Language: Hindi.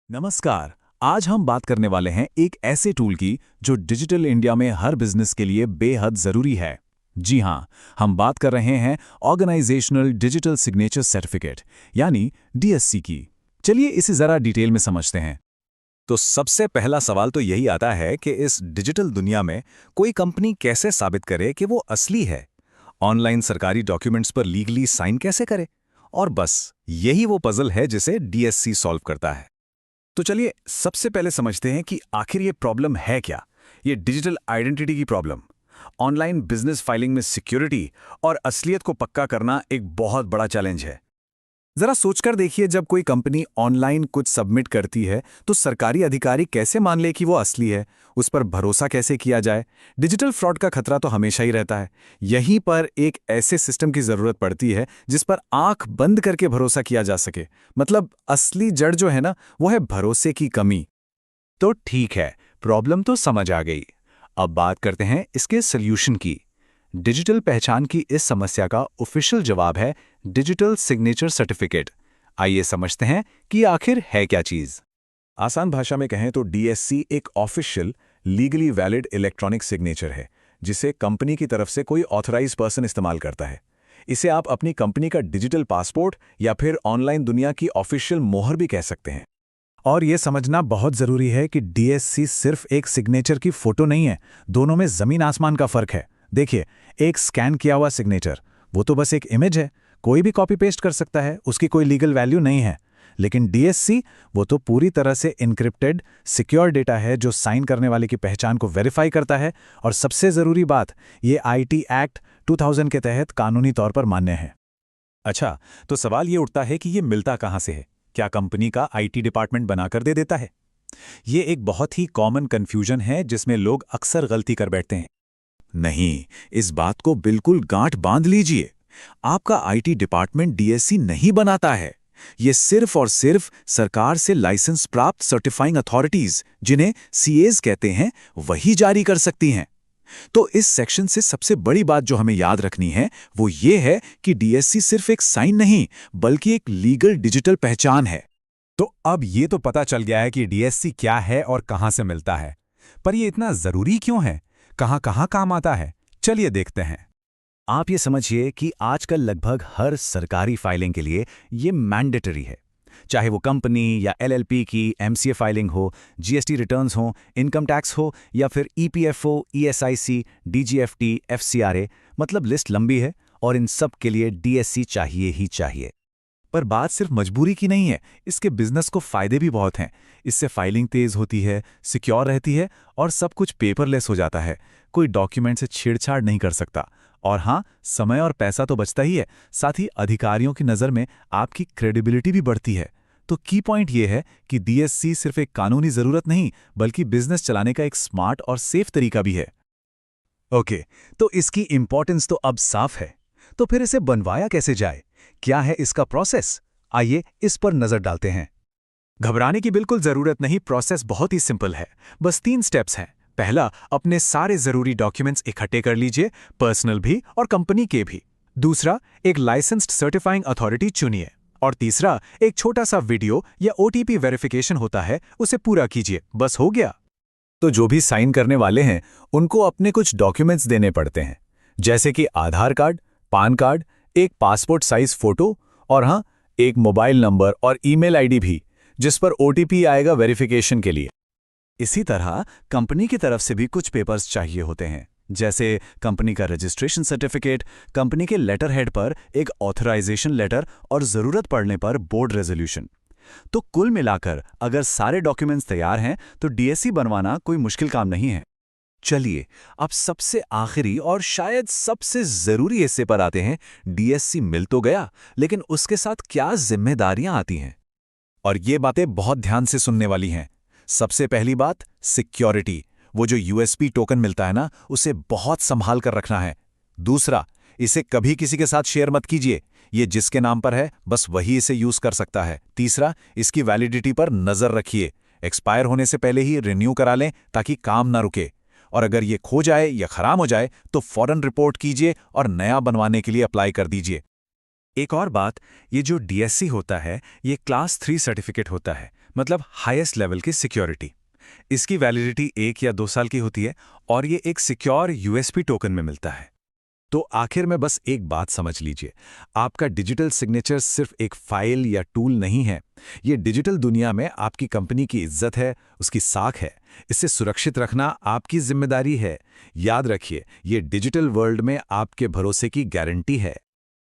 नमस्कार। आज हम बात करने वाले हैं एक ऐसे टूल की जो डिजिटल इंडिया में हर बिजनेस के लिए बेहद जरूरी है। जी हां, हम बात कर रहे हैं ऑर्गेनाइजेशनल डिजिटल सिग्नेचर सर्टिफिकेट यानी डीएससी की। चलिए इसे जरा डिटेल में समझते हैं। तो सबसे पहला सवाल तो यही आता है कि इस डिजिटल दुनिया में कोई कंपनी कैसे साबित करे कि वो असली है। ऑनलाइन सरकारी डॉक्यूमेंट्स पर लीगली साइन कैसे करे। और बस यही वो पजल है जिसे डीएससी सॉल्व करता है। तो चलिए सबसे पहले समझते हैं कि आखिर ये प्रॉब्लम है क्या। ये डिजिटल आइडेंटिटी की प्रॉब्लम, ऑनलाइन बिजनेस फाइलिंग में सिक्योरिटी और असलियत को पक्का करना एक बहुत बड़ा चैलेंज है। जरा सोचकर देखिए, जब कोई कंपनी ऑनलाइन कुछ सबमिट करती है तो सरकारी अधिकारी कैसे मान ले कि वो असली है। उस पर भरोसा कैसे किया जाए। डिजिटल फ्रॉड का खतरा तो हमेशा ही रहता है। यहीं पर एक ऐसे सिस्टम की जरूरत पड़ती है जिस पर आंख बंद करके भरोसा किया जा सके। मतलब असली जड़ जो है ना, वो है भरोसे की कमी। तो ठीक है, प्रॉब्लम तो समझ आ गई। अब बात करते हैं इसके सल्यूशन की। डिजिटल पहचान की इस समस्या का ऑफिशियल जवाब है डिजिटल सिग्नेचर सर्टिफिकेट। आइए समझते हैं कि आखिर है क्या चीज। आसान भाषा में कहें तो डीएससी एक official legally valid electronic signature है जिसे कंपनी की तरफ से कोई ऑथराइज पर्सन इस्तेमाल करता है। इसे आप अपनी कंपनी का डिजिटल पासपोर्ट या फिर ऑनलाइन दुनिया की ऑफिशियल मोहर भी कह सकते हैं। और यह समझना बहुत जरूरी है कि डीएससी सिर्फ एक सिग्नेचर की फोटो नहीं है। दोनों में जमीन आसमान का फर्क है। देखिए, एक स्कैन किया हुआ सिग्नेचर वो तो बस एक इमेज है, कोई भी कॉपी पेस्ट कर सकता है, उसकी कोई लीगल वैल्यू नहीं है। लेकिन डीएससी वो तो पूरी तरह से इनक्रिप्टेड सिक्योर डेटा है जो साइन करने वाले की पहचान को वेरीफाई करता है। और सबसे जरूरी बात, ये आईटी एक्ट 2000 के तहत कानूनी तौर पर मान्य है। अच्छा, तो सवाल ये उठता है कि ये मिलता कहां से है। क्या कंपनी का आईटी डिपार्टमेंट बनाकर दे देता है? ये एक बहुत ही कॉमन कंफ्यूजन है जिसमें लोग अक्सर गलती कर बैठते हैं। नहीं, इस बात को बिल्कुल गांठ बांध लीजिए। आपका आईटी डिपार्टमेंट डीएससी नहीं बनाता है। ये सिर्फ और सिर्फ सरकार से लाइसेंस प्राप्त सर्टिफाइंग अथॉरिटीज, जिन्हें सीएज कहते हैं, वही जारी कर सकती हैं। तो इस सेक्शन से सबसे बड़ी बात जो हमें याद रखनी है वो ये है कि डीएससी सिर्फ एक साइन नहीं, बल्कि एक लीगल डिजिटल पहचान है। तो अब ये तो पता चल गया है कि डीएससी क्या है और कहां से मिलता है, पर ये इतना जरूरी क्यों है, कहां कहां काम आता है, चलिए देखते हैं। आप ये समझिए कि आजकल लगभग हर सरकारी फाइलिंग के लिए ये मैंडेटरी है। चाहे वो कंपनी या एलएलपी की एमसीए फाइलिंग हो, जीएसटी रिटर्न्स हो, इनकम टैक्स हो या फिर ईपीएफओ, ईएसआईसी, डीजीएफटी, एफसीआरए, मतलब लिस्ट लंबी है और इन सब के लिए डीएससी चाहिए ही चाहिए। पर बात सिर्फ मजबूरी की नहीं है, इसके बिजनेस को फायदे भी बहुत हैं। इससे फाइलिंग तेज होती है, सिक्योर रहती है और सब कुछ पेपरलेस हो जाता है। कोई डॉक्यूमेंट से छेड़छाड़ नहीं कर सकता। और हाँ, समय और पैसा तो बचता ही है, साथ ही अधिकारियों की नज़र में आपकी क्रेडिबिलिटी भी बढ़ती है। तो की पॉइंट ये है कि डीएससी सिर्फ एक कानूनी ज़रूरत नहीं, बल्कि बिजनेस चलाने का एक स्मार्ट और सेफ तरीका भी है। ओके, तो इसकी इंपॉर्टेंस तो अब साफ है। तो फिर इसे बनवाया कैसे जाए? क्या है इसका प्रोसेस? आइए इस पर नजर डालते हैं। घबराने की बिल्कुल जरूरत नहीं, प्रोसेस बहुत ही सिंपल है। बस 3 स्टेप्स हैं। पहला, अपने सारे जरूरी डॉक्यूमेंट्स इकट्ठे कर लीजिए, पर्सनल भी और कंपनी के भी। दूसरा, एक लाइसेंस्ड सर्टिफाइंग अथॉरिटी चुनिए। और तीसरा, एक छोटा सा वीडियो या ओटीपी वेरिफिकेशन होता है, उसे पूरा कीजिए, बस हो गया। तो जो भी साइन करने वाले हैं उनको अपने कुछ डॉक्यूमेंट्स देने पड़ते हैं, जैसे कि आधार कार्ड, पान कार्ड, एक पासपोर्ट साइज फोटो और हाँ, एक मोबाइल नंबर और ईमेल आईडी भी, जिस पर ओटीपी आएगा वेरिफिकेशन के लिए। इसी तरह कंपनी की तरफ से भी कुछ पेपर्स चाहिए होते हैं, जैसे कंपनी का रजिस्ट्रेशन सर्टिफिकेट, कंपनी के लेटर हेड पर एक ऑथराइजेशन लेटर और जरूरत पड़ने पर बोर्ड रेजोल्यूशन। तो कुल मिलाकर अगर सारे डॉक्यूमेंट्स तैयार हैं तो डीएससी बनवाना कोई मुश्किल काम नहीं है। चलिए अब सबसे आखिरी और शायद सबसे जरूरी हिस्से पर आते हैं। डीएससी मिल तो गया, लेकिन उसके साथ क्या जिम्मेदारियां आती हैं? और ये बातें बहुत ध्यान से सुनने वाली हैं। सबसे पहली बात, सिक्योरिटी। वो जो यूएसपी टोकन मिलता है ना, उसे बहुत संभाल कर रखना है। दूसरा, इसे कभी किसी के साथ शेयर मत कीजिए। ये जिसके नाम पर है बस वही इसे यूज कर सकता है। तीसरा, इसकी वैलिडिटी पर नजर रखिए। एक्सपायर होने से पहले ही रिन्यू करा लें ताकि काम ना रुके। और अगर ये खो जाए या खराब हो जाए तो फौरन रिपोर्ट कीजिए और नया बनवाने के लिए अप्लाई कर दीजिए। एक और बात, ये जो डीएससी होता है ये क्लास 3 सर्टिफिकेट होता है, मतलब हाईएस्ट लेवल की सिक्योरिटी। इसकी वैलिडिटी 1 या 2 साल की होती है और ये एक सिक्योर यूएसपी टोकन में मिलता है। तो आखिर में बस एक बात समझ लीजिए, आपका डिजिटल सिग्नेचर सिर्फ एक फाइल या टूल नहीं है। ये डिजिटल दुनिया में आपकी कंपनी की इज्जत है, उसकी साख है। इसे सुरक्षित रखना आपकी जिम्मेदारी है। याद रखिए, ये डिजिटल वर्ल्ड में आपके भरोसे की गारंटी है।